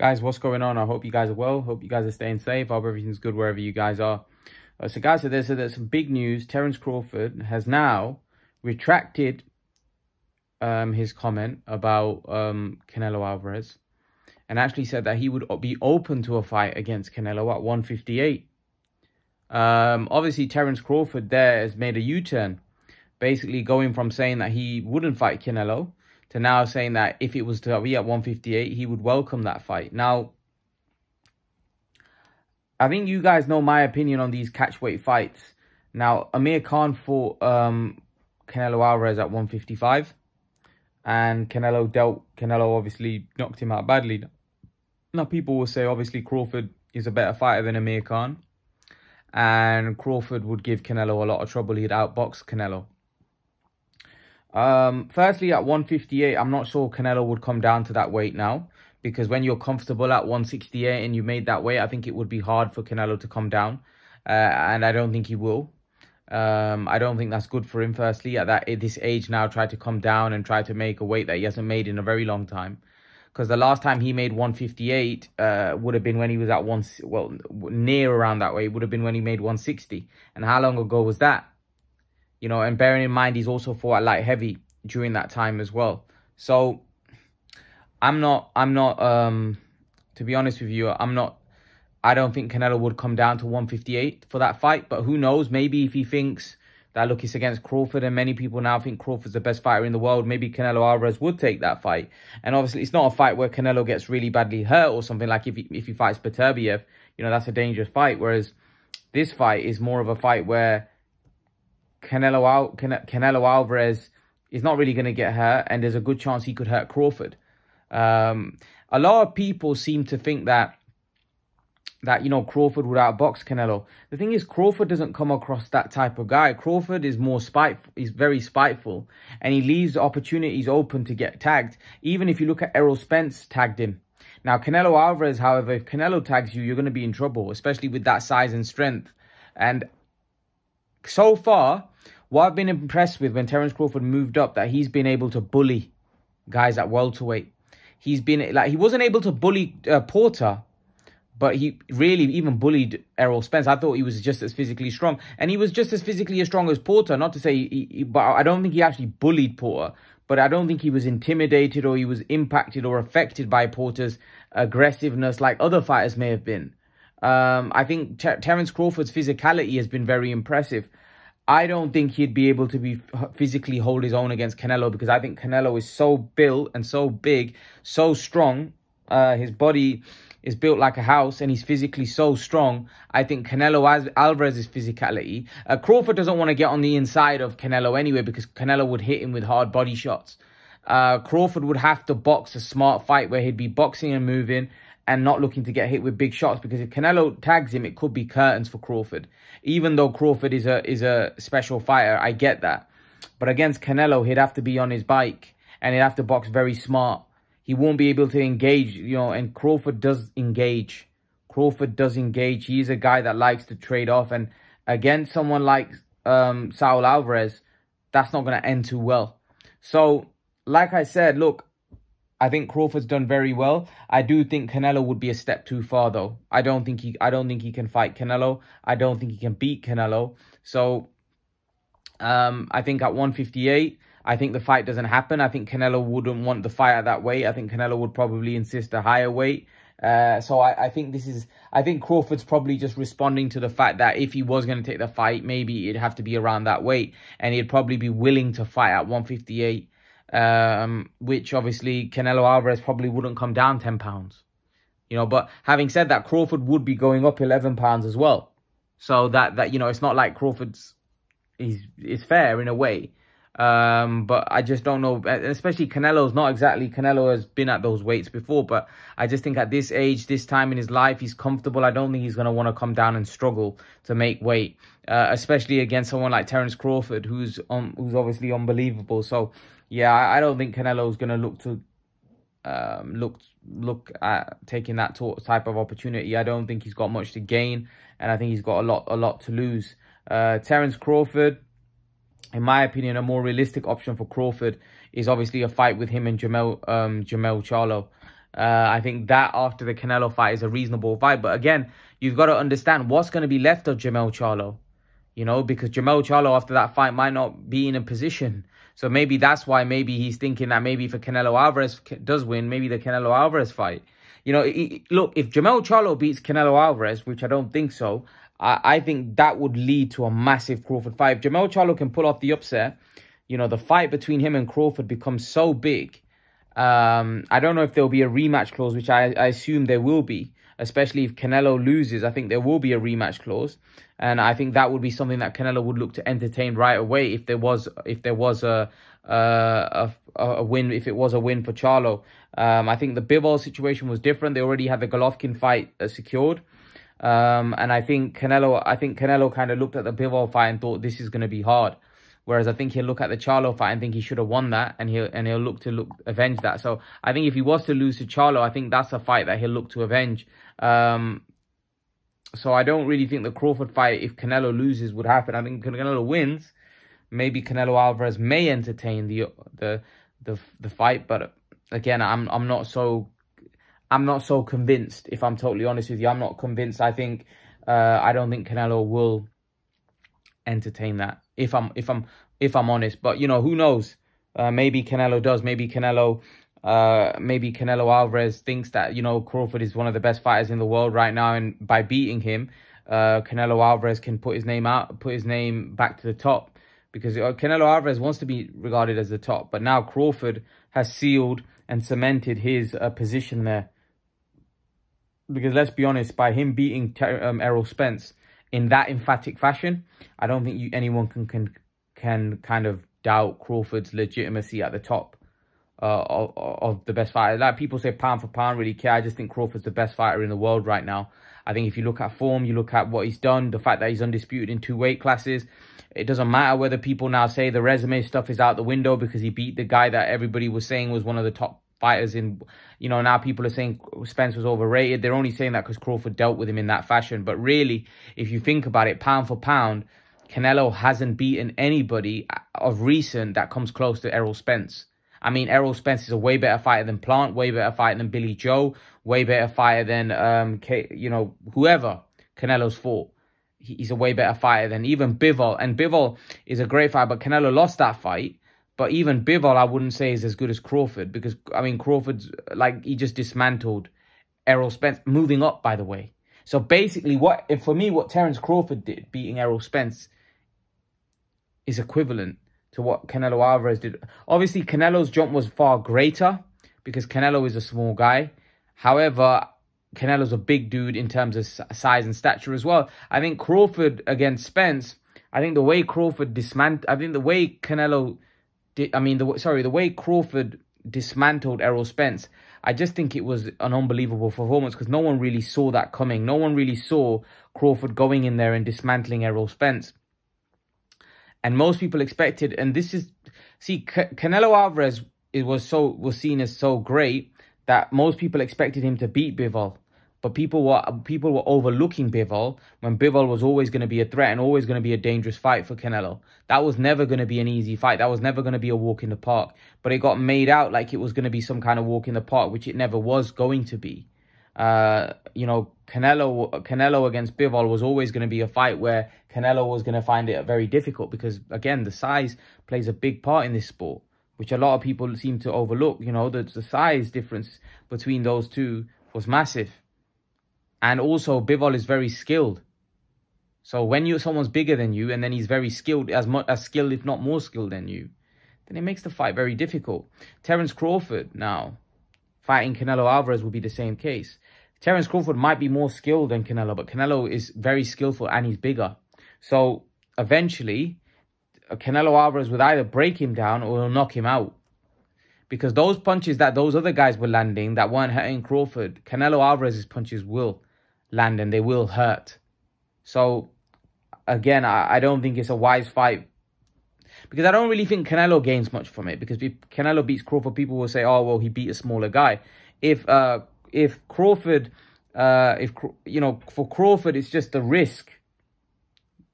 Guys, what's going on? I hope you guys are well. Hope you guys are staying safe. I hope everything's good wherever you guys are. So there's some big news. Terence Crawford has now retracted his comment about Canelo Alvarez and actually said that he would be open to a fight against Canelo at 158. Obviously, Terence Crawford there has made a U-turn, basically going from saying that he wouldn't fight Canelo to now saying that if it was to be at 158, he would welcome that fight. Now, I think you guys know my opinion on these catchweight fights. Now, Amir Khan fought Canelo Alvarez at 155. And Canelo obviously knocked him out badly. Now, people will say, obviously, Crawford is a better fighter than Amir Khan. And Crawford would give Canelo a lot of trouble. He'd outbox Canelo. Firstly, at 158, I'm not sure Canelo would come down to that weight now, because when you're comfortable at 168 and you made that weight, I think it would be hard for Canelo to come down, and I don't think he will. I don't think that's good for him. Firstly, at this age now, try to come down and try to make a weight that he hasn't made in a very long time, because the last time he made 158 would have been when he was at near around that weight. Would have been when he made 160, and how long ago was that? You know, and bearing in mind, he's also fought at light heavy during that time as well. So I'm not, to be honest with you, I don't think Canelo would come down to 158 for that fight. But who knows, maybe if he thinks that, look, it's against Crawford, and many people now think Crawford's the best fighter in the world, maybe Canelo Alvarez would take that fight. And obviously, it's not a fight where Canelo gets really badly hurt or something. Like if he fights Beterbiev, you know, that's a dangerous fight. Whereas this fight is more of a fight where Canelo Alvarez is not really going to get hurt, and there's a good chance he could hurt Crawford. A lot of people seem to think that you know, Crawford would outbox Canelo. The thing is, Crawford doesn't come across that type of guy. Crawford is more spiteful. He's very spiteful, and he leaves opportunities open to get tagged. Even if you look at Errol Spence tagged him. Now, Canelo Alvarez, however, if Canelo tags you, you're going to be in trouble, especially with that size and strength. And so far, what I've been impressed with when Terence Crawford moved up, that he's been able to bully guys at welterweight. He wasn't able to bully Porter, but he really even bullied Errol Spence. I thought he was just as physically strong. And he was just as physically strong as Porter. Not to say, but I don't think he actually bullied Porter. But I don't think he was intimidated or he was impacted or affected by Porter's aggressiveness like other fighters may have been. I think Terence Crawford's physicality has been very impressive. I don't think he'd be able to physically hold his own against Canelo, because I think Canelo is so built and so big, so strong. His body is built like a house, and he's physically so strong. I think Canelo Alvarez's physicality. Crawford doesn't want to get on the inside of Canelo anyway, because Canelo would hit him with hard body shots. Crawford would have to box a smart fight where he'd be boxing and moving and not looking to get hit with big shots, because if Canelo tags him, it could be curtains for Crawford. Even though Crawford is a special fighter, I get that. But against Canelo, he'd have to be on his bike, and he'd have to box very smart. He won't be able to engage, you know, and Crawford does engage. Crawford does engage. He's a guy that likes to trade off, and against someone like Saul Alvarez, that's not going to end too well. So, like I said, look, I think Crawford's done very well. I do think Canelo would be a step too far, though. I don't think he can fight Canelo. I don't think he can beat Canelo. So, I think at 158, I think the fight doesn't happen. I think Canelo wouldn't want the fight at that weight. I think Canelo would probably insist a higher weight. So I think Crawford's probably just responding to the fact that if he was going to take the fight, maybe it'd have to be around that weight, and he'd probably be willing to fight at 158. Which obviously Canelo Alvarez probably wouldn't come down 10 pounds. You know, but having said that, Crawford would be going up 11 pounds as well. So that you know, it's not like Crawford's is fair in a way. But I just don't know, especially Canelo's not exactly, Canelo has been at those weights before, but I just think at this age, this time in his life, he's comfortable. I don't think he's going to want to come down and struggle to make weight, especially against someone like Terence Crawford, who's obviously unbelievable. So yeah, I don't think Canelo's going to look at taking that type of opportunity. I don't think he's got much to gain, and I think he's got a lot to lose. Terence Crawford, in my opinion, a more realistic option for Crawford is obviously a fight with him and Jermell Charlo. I think that after the Canelo fight is a reasonable fight. But again, you've got to understand what's going to be left of Jermell Charlo. You know, because Jermell Charlo after that fight might not be in a position. So maybe that's why maybe he's thinking that maybe if Canelo Alvarez does win, maybe the Canelo Alvarez fight. You know, look, if Jermell Charlo beats Canelo Alvarez, which I don't think so, I think that would lead to a massive Crawford fight. If Jermell Charlo can pull off the upset, you know, the fight between him and Crawford becomes so big. I don't know if there'll be a rematch clause, which I assume there will be, especially if Canelo loses. I think there will be a rematch clause, and I think that would be something that Canelo would look to entertain right away if there was a win, if it was a win for Charlo. I think the Bivol situation was different. They already had the Golovkin fight secured, and I think Canelo kind of looked at the Bivol fight and thought this is going to be hard. Whereas I think he'll look at the Charlo fight and think he should have won that, and he'll look to avenge that. So I think if he was to lose to Charlo, I think that's a fight that he'll look to avenge. So I don't really think the Crawford fight, if Canelo loses, would happen. I think Canelo wins. Maybe Canelo Alvarez may entertain the fight, but again, I'm not so convinced. If I'm totally honest with you, I'm not convinced. I think I don't think Canelo will entertain that. If I'm honest, but you know, who knows? Maybe Canelo does. Maybe Canelo Alvarez thinks that, you know, Crawford is one of the best fighters in the world right now, and by beating him, Canelo Alvarez can put his name back to the top, because Canelo Alvarez wants to be regarded as the top, but now Crawford has sealed and cemented his position there. Because let's be honest, by him beating Errol Spence in that emphatic fashion, I don't think anyone can kind of doubt Crawford's legitimacy at the top of the best fighter. Like people say pound for pound, really care. I just think Crawford's the best fighter in the world right now. I think if you look at form, you look at what he's done, the fact that he's undisputed in 2 weight classes, it doesn't matter whether people now say the resume stuff is out the window because he beat the guy that everybody was saying was one of the top fighters in, you know, now people are saying Spence was overrated. They're only saying that because Crawford dealt with him in that fashion. But really, if you think about it, pound for pound, Canelo hasn't beaten anybody of recent that comes close to Errol Spence. I mean, Errol Spence is a way better fighter than Plant, way better fighter than Billy Joe, way better fighter than, you know, whoever Canelo's fought. He's a way better fighter than even Bivol. And Bivol is a great fighter, but Canelo lost that fight. But even Bivol, I wouldn't say is as good as Crawford, because, I mean, Crawford's, like, he just dismantled Errol Spence, moving up, by the way. So basically, for me, what Terence Crawford did, beating Errol Spence, is equivalent to what Canelo Alvarez did. Obviously, Canelo's jump was far greater because Canelo is a small guy. However, Canelo's a big dude in terms of size and stature as well. I think Crawford against Spence, I think the way Crawford dismantled Errol Spence, I just think it was an unbelievable performance because no one really saw that coming. No one really saw Crawford going in there and dismantling Errol Spence. And most people expected, and this is, see, Canelo Alvarez was seen as so great that most people expected him to beat Bivol. But people were overlooking Bivol when Bivol was always going to be a threat and always going to be a dangerous fight for Canelo. That was never going to be an easy fight. That was never going to be a walk in the park. But it got made out like it was going to be some kind of walk in the park, which it never was going to be. You know, Canelo against Bivol was always going to be a fight where Canelo was going to find it very difficult because, again, the size plays a big part in this sport, which a lot of people seem to overlook. You know, the size difference between those two was massive. And also, Bivol is very skilled. So when someone's bigger than you and then he's very skilled, as skilled, if not more skilled than you, then it makes the fight very difficult. Terence Crawford now, fighting Canelo Alvarez will be the same case. Terence Crawford might be more skilled than Canelo, but Canelo is very skillful and he's bigger. So eventually, Canelo Alvarez would either break him down or he'll knock him out. Because those punches that those other guys were landing that weren't hurting Crawford, Canelo Alvarez's punches will land and they will hurt. So, again, I don't think it's a wise fight. Because I don't really think Canelo gains much from it. Because if Canelo beats Crawford, people will say, oh, well, he beat a smaller guy. If Crawford, you know, for Crawford, it's just a risk.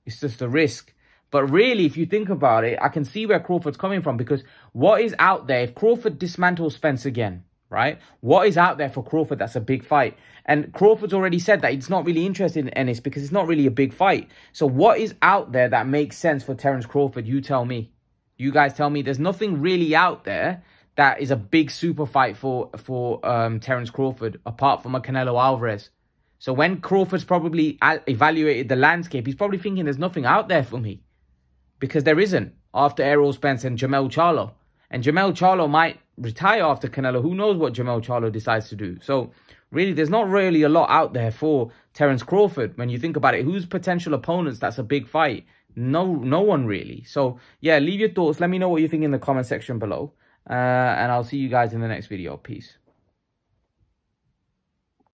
It's just a risk. But really, if you think about it, I can see where Crawford's coming from. Because what is out there, if Crawford dismantles Spence again, right? What is out there for Crawford that's a big fight? And Crawford's already said that he's not really interested in Ennis because it's not really a big fight. So what is out there that makes sense for Terence Crawford? You tell me. You guys tell me. There's nothing really out there that is a big super fight for Terence Crawford apart from a Canelo Alvarez. So when Crawford's probably evaluated the landscape, he's probably thinking there's nothing out there for me. Because there isn't after Errol Spence and Jermell Charlo. And Jermell Charlo might retire after Canelo. Who knows what Jermell Charlo decides to do? So really, there's not really a lot out there for Terence Crawford. When you think about it, who's potential opponents that's a big fight? No one really. So yeah, leave your thoughts. Let me know what you think in the comment section below. And I'll see you guys in the next video. Peace.